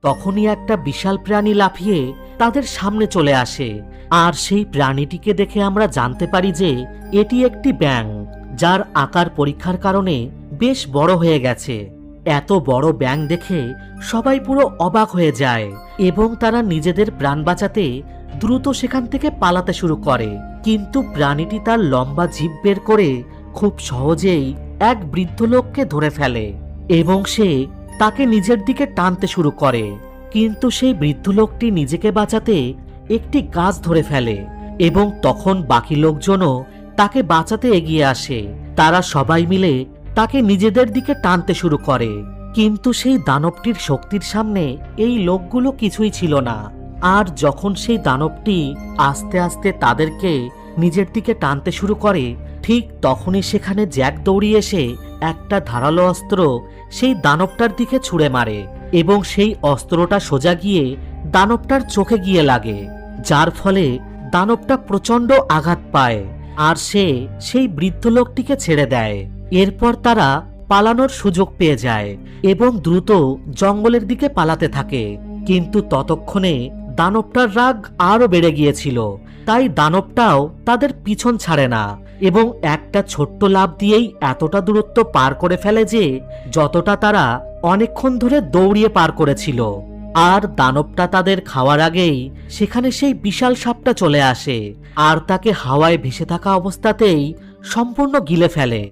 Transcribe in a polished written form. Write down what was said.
তখনই একটা বিশাল প্রাণী লাফিয়ে তাদের সামনে চলে আসে। আর সেই প্রাণীটিকে দেখে আমরা জানতে পারি যে এটি একটি ব্যাঙ, যার আকার পরীক্ষার কারণে বেশ বড় হয়ে গেছে। এত বড় ব্যাঙ দেখে সবাই পুরো অবাক হয়ে যায় এবং তারা নিজেদের প্রাণ বাঁচাতে দ্রুত সেখান থেকে পালাতে শুরু করে। কিন্তু প্রাণীটি তার লম্বা জিভ বের করে খুব সহজেই এক বৃদ্ধ লোককে ধরে ফেলে এবং সে তাকে নিজের দিকে টানতে শুরু করে। কিন্তু সেই বৃদ্ধ লোকটি নিজেকে বাঁচাতে একটি গাছ ধরে ফেলে এবং তখন বাকি লোকজনও তাকে বাঁচাতে এগিয়ে আসে। তারা সবাই মিলে তাকে নিজেদের দিকে টানতে শুরু করে। কিন্তু সেই দানবটির শক্তির সামনে এই লোকগুলো কিছুই ছিল না। আর যখন সেই দানবটি আস্তে আস্তে তাদেরকে নিজের দিকে টানতে শুরু করে, ঠিক তখনই সেখানে জ্যাক দৌড়িয়ে এসে একটা ধারালো অস্ত্র সেই দানবটার দিকে ছুঁড়ে মারে এবং সেই অস্ত্রটা সোজা গিয়ে দানবটার চোখে গিয়ে লাগে, যার ফলে দানবটা প্রচন্ড আঘাত পায় আর সে সেই বৃদ্ধ লোকটিকে ছেড়ে দেয়। এরপর তারা পালানোর সুযোগ পেয়ে যায় এবং দ্রুত জঙ্গলের দিকে পালাতে থাকে। কিন্তু ততক্ষণে দানবটার রাগ আরো বেড়ে গিয়েছিল, তাই দানবটাও তাদের পিছন ছাড়ে না এবং একটা ছোট্ট লাফ দিয়েই এতটা দূরত্ব পার করে ফেলে যে যতটা তারা অনেকক্ষণ ধরে দৌড়িয়ে পার করেছিল। আর দানবটা তাদের খাওয়ার আগেই সেখানে সেই বিশাল সাপটা চলে আসে আর তাকে হাওয়ায় ভেসে থাকা অবস্থাতেই সম্পূর্ণ গিলে ফেলে।